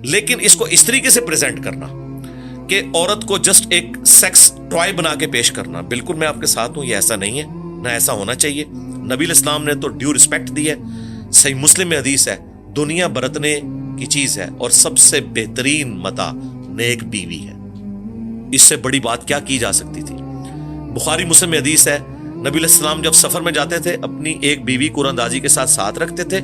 لیکن اس کو اس طریقے سے پریزنٹ کرنا کہ عورت کو جسٹ ایک سیکس ٹوائے بنا کے پیش کرنا، بالکل میں آپ کے ساتھ ہوں، یہ ایسا نہیں ہے، نہ ایسا ہونا چاہیے۔ نبی علیہ السلام نے تو ڈیو رسپیکٹ دی ہے۔ صحیح مسلم میں حدیث ہے، دنیا برتنے کی چیز ہے اور سب سے بہترین متاع نیک بیوی ہے۔ اس سے بڑی بات کیا کی جا سکتی تھی؟ بخاری مسلم میں حدیث ہے، نبی علیہ السلام جب سفر میں جاتے تھے اپنی ایک بیوی کو اندازی کے ساتھ رکھتے تھے،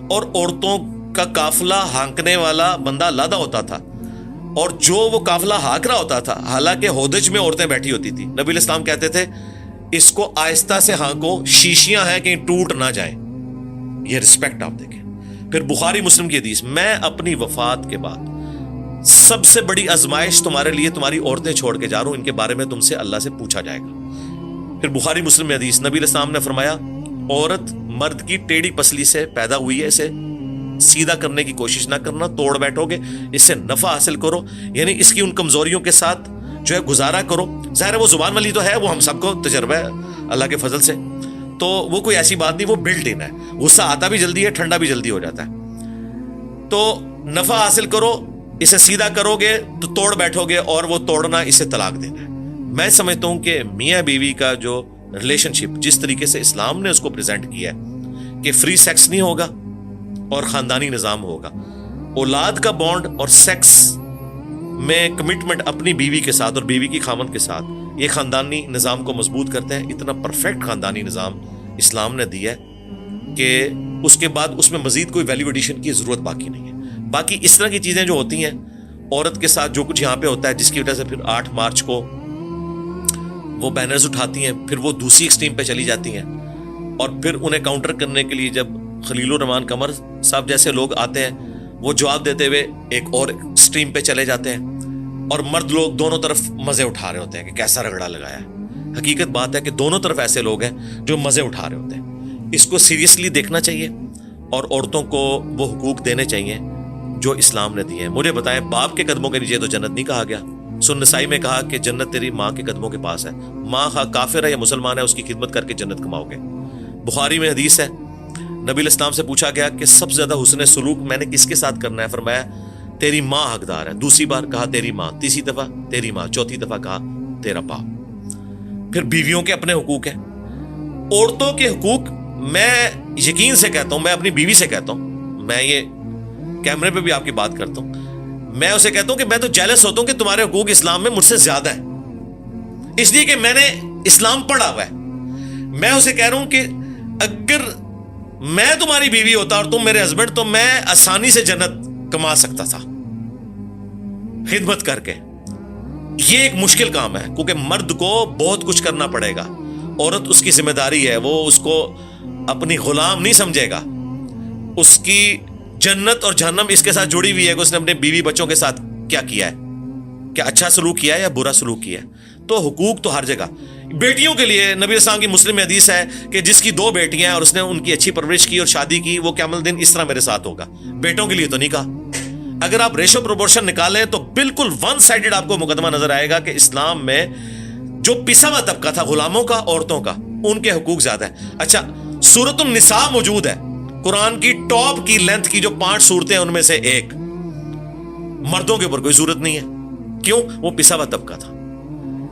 اور عورتوں کا قافلہ ہانکنے والا بندہ علیحدہ ہوتا تھا، اور جو وہ قافلہ ہانک رہا ہوتا تھا حالانکہ ہودج میں عورتیں بیٹھی ہوتی تھی، نبی علیہ السلام کہتے تھے اس کو آہستہ سے ہانکو، شیشیاں ہیں کہیں ٹوٹ نہ جائیں۔ یہ رسپیکٹ آپ دیکھیں۔ پھر بخاری مسلم کی حدیث، میں اپنی وفات کے بعد سب سے بڑی آزمائش تمہارے لیے تمہاری عورتیں چھوڑ کے جا رہا ہوں، ان کے بارے میں تم سے اللہ سے پوچھا جائے گا۔ پھر بخاری مسلم میں حدیث، نبی علیہ السلام نے فرمایا عورت مرد کی ٹیڑھی پسلی سے پیدا ہوئی ہے، اسے سیدھا کرنے کی کوشش نہ کرنا، توڑ بیٹھو گے، اس سے نفع حاصل کرو، یعنی اس کی ان کمزوریوں کے ساتھ جو ہے گزارا کرو۔ ظاہر ہے وہ زبان والی تو ہے، وہ ہم سب کو تجربہ ہے اللہ کے فضل سے، تو وہ کوئی ایسی بات نہیں، وہ بلٹ ان ہے۔ غصہ آتا بھی جلدی ہے، ٹھنڈا بھی جلدی ہو جاتا ہے۔ تو نفع حاصل کرو، اسے سیدھا کرو گے تو توڑ بیٹھو گے، اور وہ توڑنا اسے طلاق دینا ہے۔ میں سمجھتا ہوں کہ میاں بیوی کا جو ریلیشن شپ جس طریقے سے اسلام نے اس کو پریزنٹ کیا ہے کہ فری سیکس نہیں ہوگا اور خاندانی نظام ہوگا، اولاد کا بانڈ اور سیکس میں کمٹمنٹ اپنی بیوی کے ساتھ اور بیوی کی خامند کے ساتھ، یہ خاندانی نظام کو مضبوط کرتے ہیں۔ اتنا پرفیکٹ خاندانی نظام اسلام نے دیا ہے کہ اس کے بعد اس میں مزید کوئی ویلیو ایڈیشن کی ضرورت باقی نہیں ہے۔ باقی اس طرح کی چیزیں جو ہوتی ہیں عورت کے ساتھ، جو کچھ یہاں پہ ہوتا ہے جس کی وجہ سے پھر 8 مارچ کو وہ بینرز اٹھاتی ہیں، پھر وہ دوسری ایکسٹریم پہ چلی جاتی ہیں، اور پھر انہیں کاؤنٹر کرنے کے لیے جب خلیل الرحمان قمر صاحب جیسے لوگ آتے ہیں، وہ جواب دیتے ہوئے ایک اور ایکسٹریم پہ چلے جاتے ہیں، اور مرد لوگ دونوں طرف مزے اٹھا رہے ہوتے ہیں کہ کیسا رگڑا لگایا ہے۔ حقیقت بات ہے کہ دونوں طرف ایسے لوگ ہیں جو مزے اٹھا رہے ہوتے ہیں۔ اس کو سیریسلی دیکھنا چاہیے اور عورتوں کو وہ حقوق دینے چاہیے جو اسلام نے دیے ہیں۔ مجھے بتائیں، باپ کے قدموں کے نیچے تو جنت نہیں کہا گیا۔ سورۃ نساء میں کہا کہ جنت تیری ماں کے قدموں کے پاس ہے، ماں خواہ کافر ہے یا مسلمان ہے، اس کی خدمت کر کے جنت کماؤ گے۔ بخاری میں حدیث ہے، نبی علیہ السلام سے پوچھا گیا کہ سب سے زیادہ حسن سلوک میں نے کس کے ساتھ کرنا ہے؟ فرمایا تیری ماں حقدار ہے، دوسری بار کہا تیری ماں، تیسری دفعہ تیری ماں، چوتھی دفعہ کہا تیرا باپ۔ پھر بیویوں کے اپنے حقوق ہیں، عورتوں کے حقوق میں یقین سے کہتا ہوں، میں اپنی بیوی سے کہتا ہوں، میں یہ کیمرے پہ بھی آپ کی بات کرتا ہوں، میں اسے کہتا ہوں کہ میں تو جیلس ہوتا ہوں کہ تمہارے حقوق اسلام میں مجھ سے زیادہ ہیں، اس لیے کہ میں نے اسلام پڑھا ہوا ہے۔ میں اسے کہہ رہا ہوں کہ اگر میں تمہاری بیوی ہوتا اور تم میرے ہسبینڈ، تو میں آسانی سے جنت کما سکتا تھا خدمت کر کے۔ یہ ایک مشکل کام ہے کیونکہ مرد کو بہت کچھ کرنا پڑے گا، عورت اس کی ذمہ داری ہے، وہ اس کو اپنی غلام نہیں سمجھے گا، اس کی جنت اور جہنم اس کے ساتھ جڑی ہوئی ہے کہ اس نے اپنے بیوی بچوں کے ساتھ کیا کیا ہے، کیا اچھا سلوک کیا ہے یا برا سلوک کیا ہے۔ تو حقوق تو ہر جگہ۔ بیٹیوں کے لیے نبی السلام کی مسلم میں حدیث ہے کہ جس کی 2 بیٹیاں ہیں اور اس نے ان کی اچھی پرورش کی اور شادی کی، وہ قیامت الدین اس طرح میرے ساتھ ہوگا۔ بیٹوں کے لیے تو نہیں کہا۔ اگر آپ ریشو پروپورشن نکالیں تو بالکل ون سائیڈڈ آپ کو مقدمہ نظر آئے گا کہ اسلام میں جو پسا ہوا طبقہ تھا غلاموں کا، عورتوں کا، ان کے حقوق زیادہ ہیں۔ اچھا، سورۃ النساء موجود ہے، قرآن کی ٹاپ کی لینتھ کی جو 5 صورتیں ہیں ان میں سے ایک، مردوں کے اوپر کوئی صورت نہیں ہے۔ کیوں؟ وہ پسا ہوا طبقہ تھا۔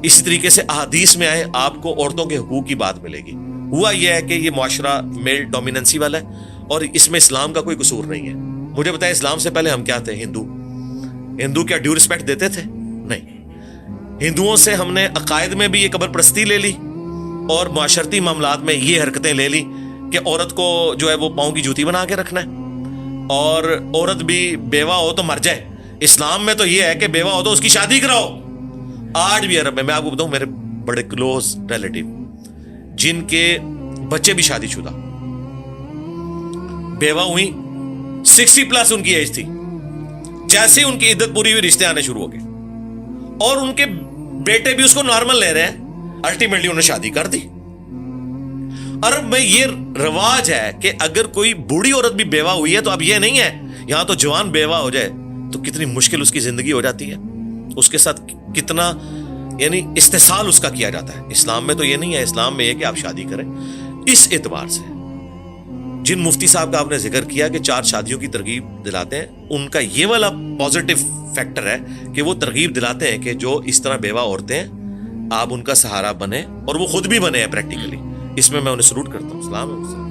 اسی طریقے سے احادیث میں آئے آپ کو عورتوں کے حقوق کی بات ملے گی۔ ہوا یہ ہے کہ یہ معاشرہ میل ڈومیننسی والا ہے اور اس میں اسلام کا کوئی قصور نہیں ہے۔ مجھے بتائیں، اسلام سے پہلے ہم کیا تھے؟ ہندو کیا ڈیو رسپیکٹ دیتے تھے؟ نہیں۔ ہندوؤں سے ہم نے عقائد میں بھی یہ قبر پرستی لے لی اور معاشرتی معاملات میں یہ حرکتیں لے لی کہ عورت کو جو ہے وہ پاؤں کی جوتی بنا کے رکھنا ہے، اور عورت بھی بیوہ ہو تو مر جائے۔ اسلام میں تو یہ ہے کہ بیوہ ہو تو اس کی شادی کراؤ۔ آج بھی عرب میں آپ کو بتاؤں، میرے بڑے کلوز ریلیٹیو جن کے بچے بھی شادی شدہ بیوہ ہوئی، 60+ ان کی ایج تھی، جیسے ان کی عدت پوری ہوئی رشتے آنے شروع ہو گئے، اور ان کے بیٹے بھی اس کو نارمل لے رہے ہیں، الٹیمیٹلی انہیں شادی کر دی۔ عرب میں یہ رواج ہے کہ اگر کوئی بوڑھی عورت بھی بیوہ ہوئی ہے تو اب یہ نہیں ہے یہاں تو جوان بیوہ ہو جائے تو کتنی مشکل اس کی زندگی ہو جاتی ہے، اس کے ساتھ کتنا یعنی استحصال اس کا کیا جاتا ہے۔ اسلام میں تو یہ نہیں ہے، اسلام میں یہ کہ آپ شادی کریں۔ اس اعتبار سے جن مفتی صاحب کا آپ نے ذکر کیا کہ 4 شادیوں کی ترغیب دلاتے ہیں، ان کا یہ والا پازیٹیو فیکٹر ہے کہ وہ ترغیب دلاتے ہیں کہ جو اس طرح بیوہ عورتیں ہیں آپ ان کا سہارا بنیں، اور وہ خود بھی بنے ہیں پریکٹیکلی. اس میں انہیں سلوٹ کرتا ہوں. السلام علیکم.